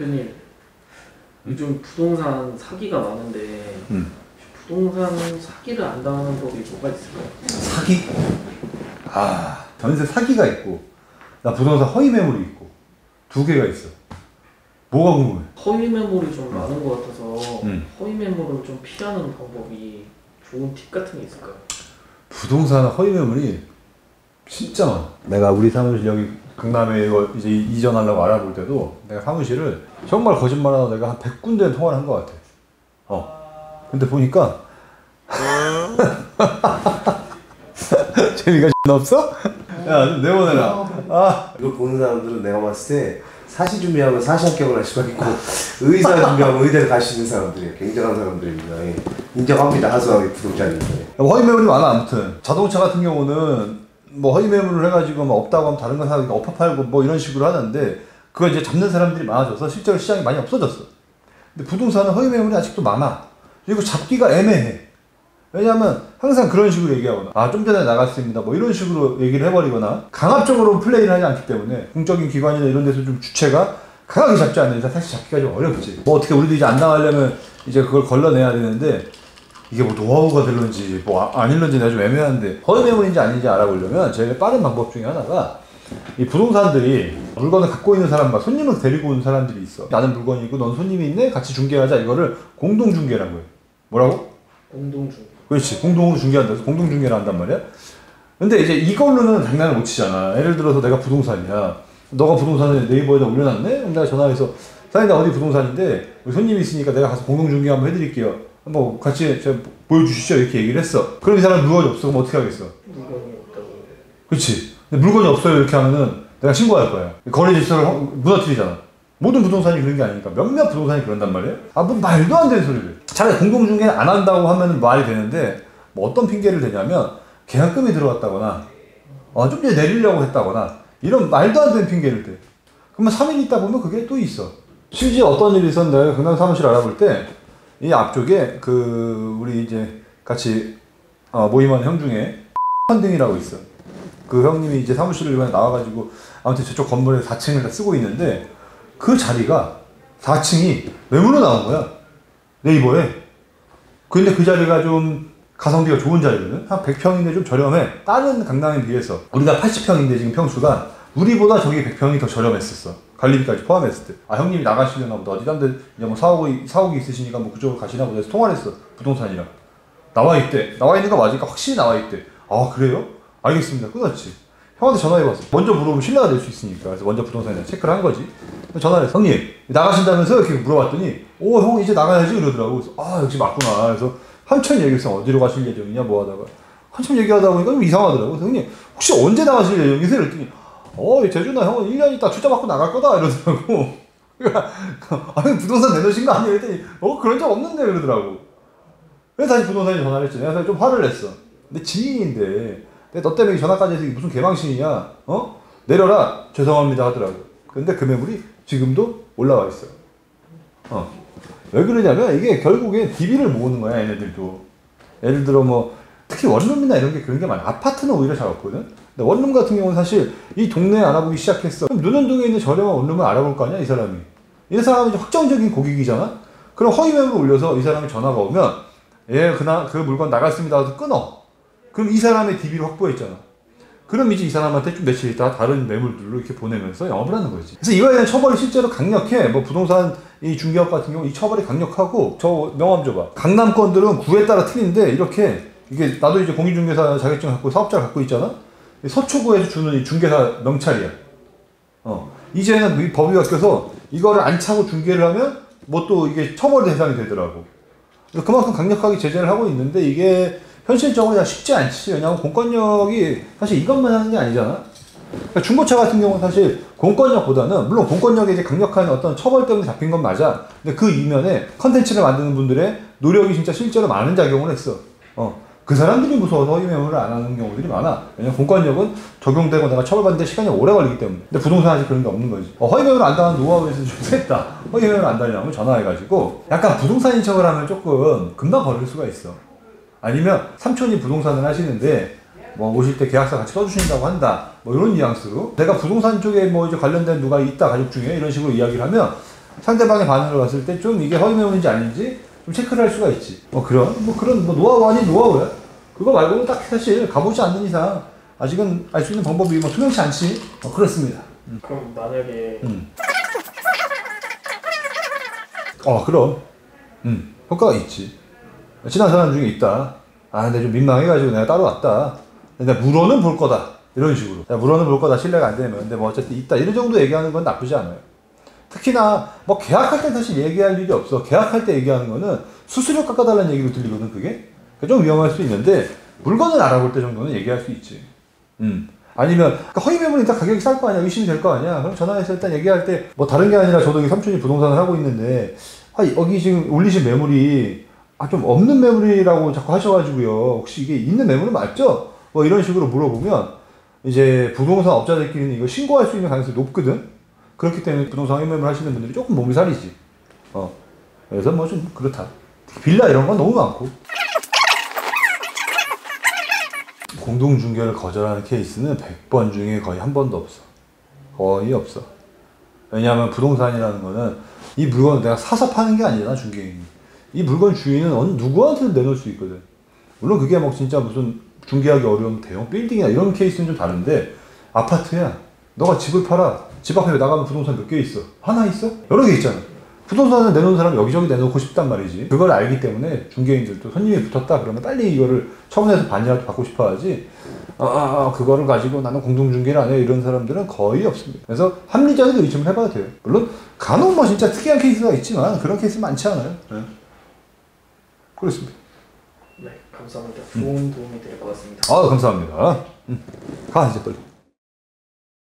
대표님, 요즘 부동산 사기가 많은데 부동산 사기를 안 당하는 법이 뭐가 있을까요? 사기? 아, 전세 사기가 있고 나 부동산 허위 매물이 있고 두 개가 있어. 뭐가 궁금해? 허위 매물이 좀 많은 것 같아서 허위 매물을 좀 피하는 방법이 좋은 팁 같은 게 있을까요? 부동산 허위 매물이 진짜 많아. 내가 우리 사무실 여기 강남에 이거 이제 이전하려고 알아볼 때도 내가 사무실을 정말 거짓말하다 내가 한 100군데 통화를 한 것 같아. 근데 보니까 재미가 없어? 야, 좀 내보내라. 이걸 보는 사람들은 내가 봤을 때 사시 준비하면 사시 합격을 할 수가 있고 의사 준비하면 의대를 갈 수 있는 사람들이에요. 굉장한 사람들입니다. 예. 인정합니다. 하수하게 부동산인데. 허위 매물이 많아. 아무튼 자동차 같은 경우는 뭐 허위 매물을 해가지고 뭐 없다고 하면 다른 거 사니까 엎어 팔고 뭐 이런 식으로 하는데 그걸 이제 잡는 사람들이 많아져서 실제로 시장이 많이 없어졌어. 근데 부동산은 허위 매물이 아직도 많아. 그리고 잡기가 애매해. 왜냐하면 항상 그런 식으로 얘기하거나 좀 전에 나갔습니다 뭐 이런 식으로 얘기를 해버리거나 강압적으로 플레이를 하지 않기 때문에 공적인 기관이나 이런 데서 좀 주체가 강하게 잡지 않는 이상 사실 잡기가 좀 어렵지. 뭐 어떻게 우리도 이제 안 나가려면 이제 그걸 걸러내야 되는데 이게 뭐 노하우가 될런지 뭐 아닐런지 내가 좀 애매한데 허위 매물인지 아닌지 알아보려면 제일 빠른 방법 중에 하나가 이 부동산들이 물건을 갖고 있는 사람과 손님을 데리고 온 사람들이 있어. 나는 물건이고 넌 손님이 있네 같이 중개하자. 이거를 공동중개라고 해. 뭐라고? 공동중개. 그렇지. 공동으로 중개한다. 그래서 공동중개를 한단 말이야. 근데 이제 이걸로는 장난을 못 치잖아. 예를 들어서 내가 부동산이야. 너가 부동산을 네이버에다 올려놨네? 그럼 내가 전화해서 사장님 나 어디 부동산인데 우리 손님이 있으니까 내가 가서 공동중개 한번 해드릴게요. 한번 같이 보여주시죠. 이렇게 얘기를 했어. 그럼 이 사람 물건이 없어. 그럼 어떻게 하겠어? 물건이 없다고. 그렇지. 근데 물건이 없어요. 이렇게 하면은 내가 신고할 거야. 거래 질서를 무너뜨리잖아. 모든 부동산이 그런 게 아니니까 몇몇 부동산이 그런단 말이에요. 뭐 말도 안 되는 소리를. 차라리 공동중개는 안 한다고 하면 말이 되는데 뭐 어떤 핑계를 대냐면 계약금이 들어갔다거나 좀 전에 내리려고 했다거나 이런 말도 안 되는 핑계를 대. 그러면 3일 있다 보면 그게 또 있어. 실제 어떤 일이 있었는데 내가 강남 사무실 알아볼 때 이 앞쪽에 그 우리 이제 같이 모임하는 형 중에 펀딩이라고 있어. 그 형님이 이제 사무실을 이번에 나와가지고 아무튼 저쪽 건물에 4층을 다 쓰고 있는데 그 자리가 4층이 매물로 나온 거야. 네이버에. 근데 그 자리가 좀 가성비가 좋은 자리거든. 한 100평인데 좀 저렴해. 다른 강남에 비해서. 우리가 80평인데 지금 평수가 우리보다 저기 100평이 더 저렴했었어. 관리비까지 포함했을 때. 형님이 나가시려나 보다. 어디 딴데 이제 뭐 사옥이 있으시니까 뭐 그쪽으로 가시나 보다 해서 통화를 했어. 부동산이랑. 나와 있대. 나와 있는 거 맞으니까 확실히 나와 있대. 그래요? 알겠습니다. 끊었지. 형한테 전화해봤어. 먼저 물어보면 신뢰가 될 수 있으니까. 그래서 먼저 부동산에 체크를 한 거지. 전화를 해서 형님 나가신다면서 이렇게 물어봤더니 형 이제 나가야지 이러더라고. 그래서 역시 맞구나. 그래서 한참 얘기했어. 어디로 가실 예정이냐 뭐 하다가 한참 얘기하다 보니까 좀 이상하더라고. 그래서 형님 혹시 언제 나가실 예정이세요? 그랬더니 재준아 형은 1년 있다 투자 받고 나갈 거다 이러더라고. 그러니까 부동산 내놓으신 거 아니에요? 그랬더니 그런 적 없는데 그러더라고. 그래서 다시 부동산에 전화를 했지. 내가 좀 화를 냈어. 근데 지인인데 너 때문에 전화까지 해서 무슨 개방신이냐? 내려라. 죄송합니다 하더라고. 근데 그 매물이 지금도 올라와 있어. 왜 그러냐면 이게 결국엔 DB를 모으는 거야 얘네들도. 예를 들어 뭐 특히 원룸이나 이런 게 그런 게 많아. 아파트는 오히려 잘 없거든. 근데 원룸 같은 경우는 사실 이 동네에 알아보기 시작했어. 그럼 논현동에 있는 저렴한 원룸을 알아볼 거 아니야 이 사람이. 이 사람은 이제 확정적인 고객이잖아. 그럼 허위 매물을 올려서 이 사람이 전화가 오면 그 물건 나갔습니다 하고 끊어. 그럼 이 사람의 DB를 확보했잖아. 그럼 이제 이 사람한테 좀 며칠 있다가 다른 매물들로 이렇게 보내면서 영업을 하는 거지. 그래서 이거에 대한 처벌이 실제로 강력해. 뭐 부동산 이 중개업 같은 경우 이 처벌이 강력하고 저 명함 줘봐. 강남권들은 구에 따라 틀린데 이게 나도 이제 공인중개사 자격증 갖고 사업자를 갖고 있잖아. 서초구에서 주는 이 중개사 명찰이야. 이제는 이 법이 바뀌어서 이거를 안 차고 중개를 하면 뭐 또 이게 처벌 대상이 되더라고. 그만큼 강력하게 제재를 하고 있는데 이게 현실적으로 쉽지 않지. 왜냐하면 공권력이 사실 이것만 하는 게 아니잖아. 그러니까 중고차 같은 경우는 사실 공권력보다는 물론 공권력의 이제 강력한 어떤 처벌 때문에 잡힌 건 맞아. 근데 그 이면에 컨텐츠를 만드는 분들의 노력이 진짜 실제로 많은 작용을 했어. 그 사람들이 무서워서 허위 매물을 안 하는 경우들이 많아. 왜냐면 공권력은 적용되고 내가 처벌받는데 시간이 오래 걸리기 때문에. 근데 부동산 아직 그런 게 없는 거지. 허위 매물을 안 당하는 노하우에서 좀 셌다. 허위 매물을 안 달려면 전화해가지고 약간 부동산인 척을 하면 조금 금방 걸릴 수가 있어. 아니면 삼촌이 부동산을 하시는데 뭐 오실 때 계약서 같이 써주신다고 한다. 뭐 이런 뉘앙스로 내가 부동산 쪽에 뭐 이제 관련된 누가 있다 가족 중에 이런 식으로 이야기를 하면 상대방의 반응을 봤을 때 좀 이게 허위 매물인지 아닌지 좀 체크를 할 수가 있지. 그런 노하우 아닌 노하우야. 그거 말고는 딱 사실 가보지 않는 이상 아직은 알 수 있는 방법이 뭐 투명치 않지. 그렇습니다. 그럼 만약에 그럼 효과가 있지. 친한 사람 중에 있다. 근데 좀 민망해가지고 내가 따로 왔다. 근데 물어는 볼 거다. 이런 식으로. 물어는 볼 거다. 신뢰가 안 되면. 근데 뭐 어쨌든 있다. 이런 정도 얘기하는 건 나쁘지 않아요. 특히나 뭐 계약할 때 사실 얘기할 일이 없어. 계약할 때 얘기하는 거는 수수료 깎아달라는 얘기로 들리거든, 그게. 좀 위험할 수 있는데 물건을 알아볼 때 정도는 얘기할 수 있지. 아니면 허위 매물이니까 가격이 쌀 거 아니야, 의심이 될 거 아니야. 그럼 전화해서 일단 얘기할 때 뭐 다른 게 아니라 저도 삼촌이 부동산을 하고 있는데 여기 지금 올리신 매물이 좀 없는 매물이라고 자꾸 하셔가지고요. 혹시 이게 있는 매물은 맞죠? 뭐 이런 식으로 물어보면 이제 부동산 업자들끼리는 이거 신고할 수 있는 가능성이 높거든. 그렇기 때문에 부동산 허위 매물 하시는 분들이 조금 몸이 살이지. 그래서 뭐 좀 그렇다. 빌라 이런 건 너무 많고. 공동중개를 거절하는 케이스는 100번 중에 거의 한 번도 없어. 거의 없어. 왜냐하면 부동산이라는 거는 이 물건을 내가 사서 파는 게 아니잖아, 중개인이. 이 물건 주인은 어느 누구한테도 내놓을 수 있거든. 물론 그게 뭐 진짜 무슨 중개하기 어려운 대형 빌딩이나 이런 케이스는 좀 다른데, 아파트야. 너가 집을 팔아. 집 앞에 나가면 부동산 몇 개 있어? 하나 있어? 여러 개 있잖아. 부동산을 내놓은 사람이 여기저기 내놓고 싶단 말이지. 그걸 알기 때문에 중개인들도 손님이 붙었다 그러면 빨리 이거를 처분해서 반이라도 받고 싶어 하지. 그거를 가지고 나는 공동중개를 안 해. 이런 사람들은 거의 없습니다. 그래서 합리적인 의심을 해봐도 돼요. 물론 간혹 뭐 진짜 특이한 케이스가 있지만 그런 케이스 많지 않아요. 네. 그렇습니다. 네, 감사합니다. 좋은 도움이 될 것 같습니다. 감사합니다. 가 이제 빨리.